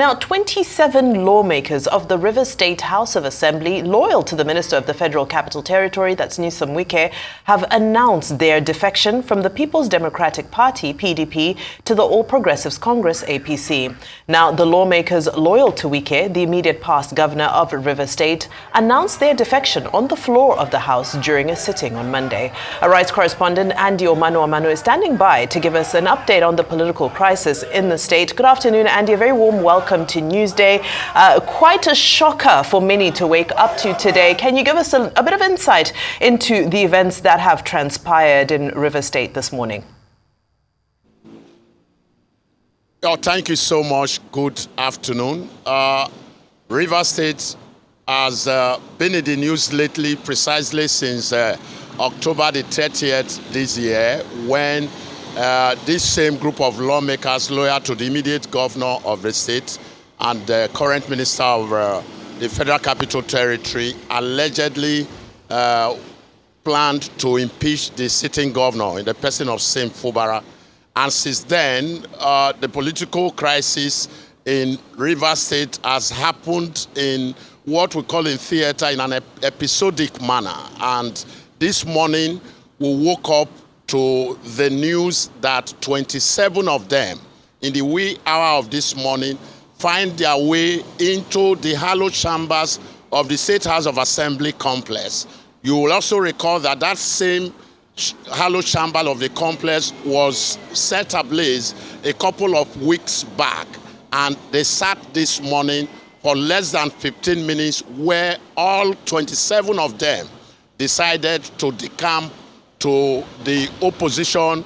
Now, 27 lawmakers of the Rivers State House of Assembly, loyal to the Minister of the Federal Capital Territory, that's Nyesom Wike, have announced their defection from the People's Democratic Party, PDP, to the All Progressives Congress, APC. Now, the lawmakers loyal to Wike, the immediate past governor of Rivers State, announced their defection on the floor of the House during a sitting on Monday. Our rights correspondent Andy Omanu is standing by to give us an update on the political crisis in the state. Good afternoon, Andy. A very warm welcome to Newsday. Quite a shocker for many to wake up to today. Can you give us a bit of insight into the events that have transpired in Rivers State this morning? Oh, thank you so much. Good afternoon. Rivers State has been in the news lately, precisely since October the 30th this year, when this same group of lawmakers loyal to the immediate governor of the state and the current minister of the Federal Capital Territory allegedly planned to impeach the sitting governor in the person of Sim Fubara. And since then, the political crisis in Rivers State has happened in what we call in theater in an episodic manner. And this morning, we woke up to the news that 27 of them, in the wee hour of this morning, find their way into the hallowed chambers of the State House of Assembly complex. You will also recall that that same hallowed chamber of the complex was set ablaze a couple of weeks back, and they sat this morning for less than 15 minutes, where all 27 of them decided to decamp to the opposition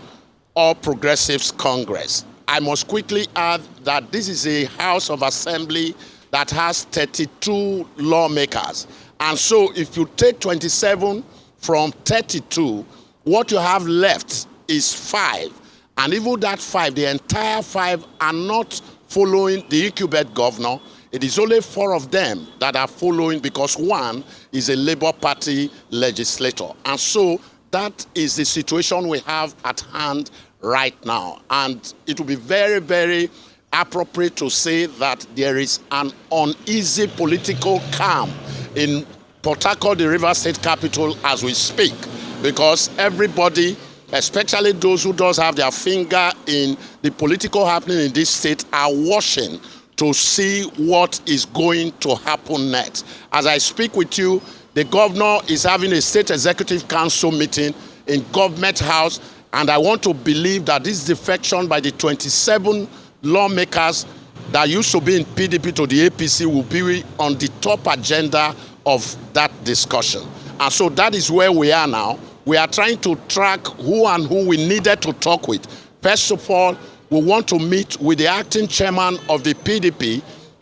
All Progressives Congress. I must quickly add that this is a House of Assembly that has 32 lawmakers. And so if you take 27 from 32, what you have left is 5. And even that 5, the entire 5 are not following the incumbent governor. It is only 4 of them that are following, because 1 is a Labour Party legislator. And so that is the situation we have at hand right now. And it will be very, very appropriate to say that there is an uneasy political calm in Port Harcourt, the Rivers State capital, as we speak, because everybody, especially those who does have their finger in the political happening in this state, are watching to see what is going to happen next. As I speak with you, the governor is having a state executive council meeting in Government House, and I want to believe that this defection by the 27 lawmakers that used to be in PDP to the APC will be on the top agenda of that discussion. And so that is where we are now. We are trying to track who and who we needed to talk with. First of all, we want to meet with the acting chairman of the PDP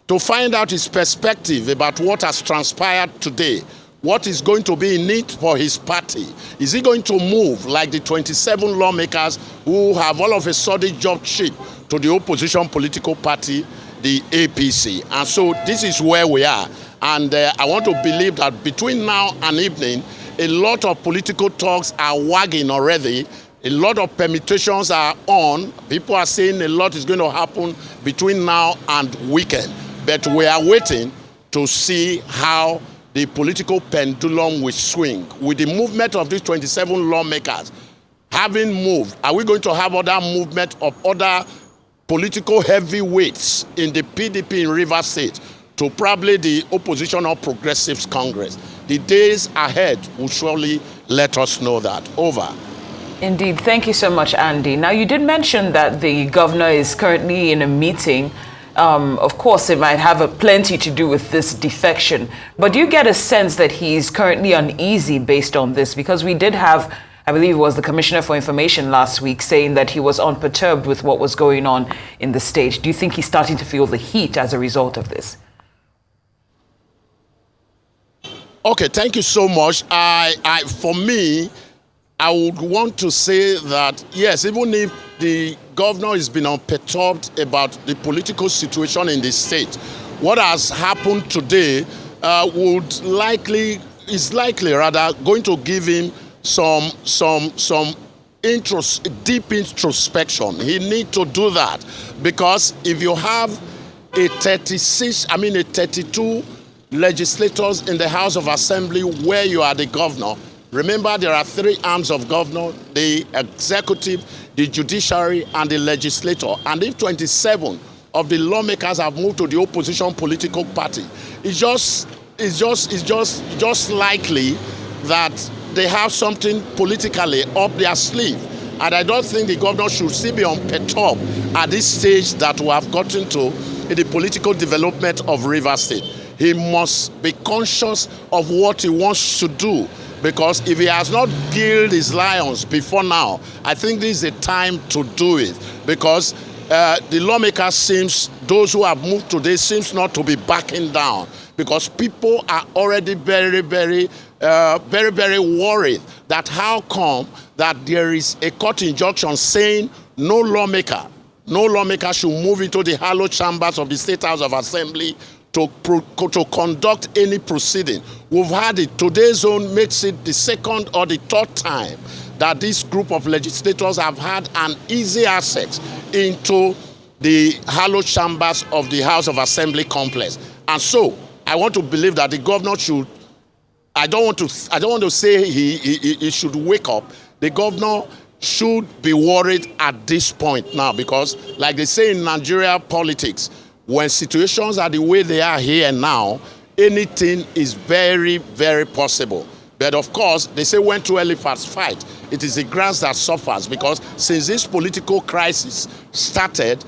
to find out his perspective about what has transpired today. What is going to be in it for his party? Is he going to move like the 27 lawmakers who have all of a sudden jumped ship to the opposition political party, the APC? And so this is where we are. And I want to believe that between now and evening, a lot of political talks are wagging already. A lot of permutations are on. People are saying a lot is going to happen between now and weekend. But we are waiting to see how the political pendulum will swing. With the movement of these 27 lawmakers having moved, are we going to have other movement of other political heavyweights in the PDP in Rivers State to probably the opposition or Progressives Congress? The days ahead will surely let us know that. Over. Indeed. Thank you so much, Andy. Now, you did mention that the governor is currently in a meeting. Of course, it might have plenty to do with this defection. But do you get a sense that he's currently uneasy based on this? Because we did have, I believe it was the Commissioner for Information last week, saying that he was unperturbed with what was going on in the state. Do you think he's starting to feel the heat as a result of this? Okay, thank you so much. For me, I would want to say that, yes, even if the governor has been unperturbed about the political situation in the state, what has happened today is likely going to give him some deep introspection. He needs to do that, because if you have a 32 legislators in the House of Assembly where you are the governor. Remember, there are 3 arms of governor: the executive, the judiciary, and the legislature. And if 27 of the lawmakers have moved to the opposition political party, it's just likely that they have something politically up their sleeve. And I don't think the governor should still be unperturbed at this stage that we have gotten to in the political development of Rivers State. He must be conscious of what he wants to do, because if he has not killed his lions before now, I think this is the time to do it, because the lawmakers those who have moved today seems not to be backing down, because people are already very, very worried that how come that there is a court injunction saying no lawmaker should move into the hallowed chambers of the State House of Assembly to conduct any proceeding. We've had it. Today's zone makes it the 2nd or the 3rd time that this group of legislators have had an easy access into the hallowed chambers of the House of Assembly complex. And so I want to believe that the governor should, I don't want to say he should wake up. The governor should be worried at this point now, because like they say in Nigeria politics, when situations are the way they are here and now, anything is very, very possible. But of course, they say when 2 elephants fight, it is the grass that suffers, because since this political crisis started,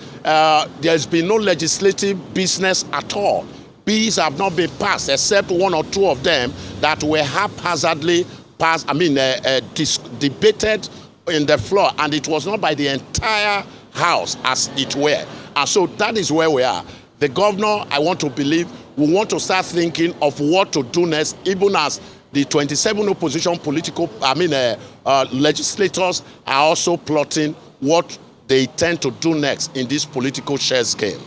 there's been no legislative business at all. Bills have not been passed, except 1 or 2 of them that were haphazardly passed, debated in the floor, and it was not by the entire House as it were. And so that is where we are. The governor, I want to believe, will want to start thinking of what to do next, even as the 27 opposition legislators are also plotting what they intend to do next in this political chess game.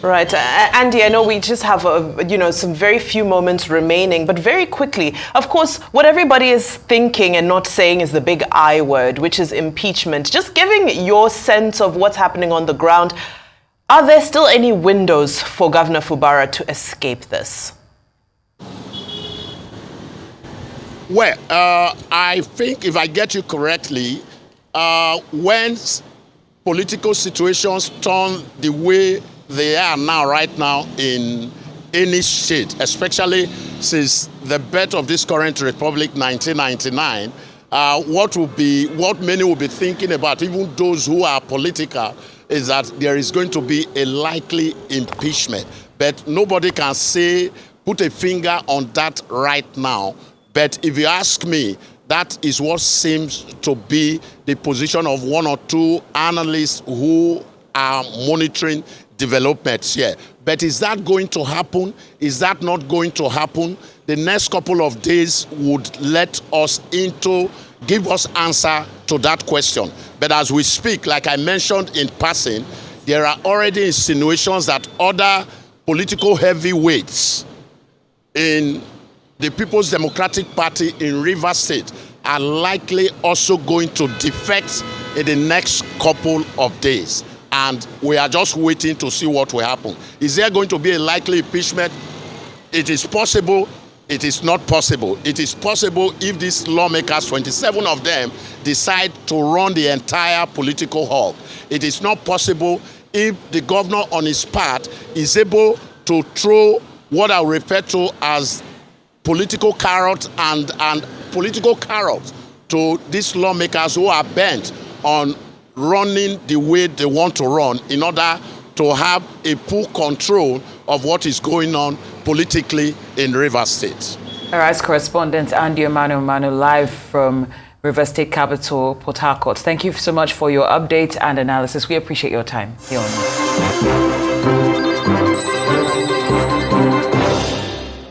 Right. Andy, I know we just have, some very few moments remaining, but very quickly, of course, what everybody is thinking and not saying is the big I word, which is impeachment. Just giving your sense of what's happening on the ground, are there still any windows for Governor Fubara to escape this? Well, I think if I get you correctly, when political situations turn the way they are now, right now, in any state, especially since the birth of this current republic, 1999, what many will be thinking about, even those who are political, is that there is going to be a likely impeachment. But nobody can put a finger on that right now. But if you ask me, that is what seems to be the position of 1 or 2 analysts who are monitoring developments here. But is that going to happen? Is that not going to happen? The next couple of days would give us answer to that question. But as we speak, like I mentioned in passing, there are already insinuations that other political heavyweights in the People's Democratic Party in Rivers State are likely also going to defect in the next couple of days. And we are just waiting to see what will happen. Is there going to be a likely impeachment? It is possible. It is not possible. It is possible if these lawmakers, 27 of them, decide to run the entire political hall. It is not possible if the governor on his part is able to throw what I refer to as political carrot and political carrot to these lawmakers who are bent on running the way they want to run in order to have a full control of what is going on politically in Rivers State. All right, correspondent Andy Emmanuel live from Rivers State capital, Port Harcourt. Thank you so much for your update and analysis. We appreciate your time here on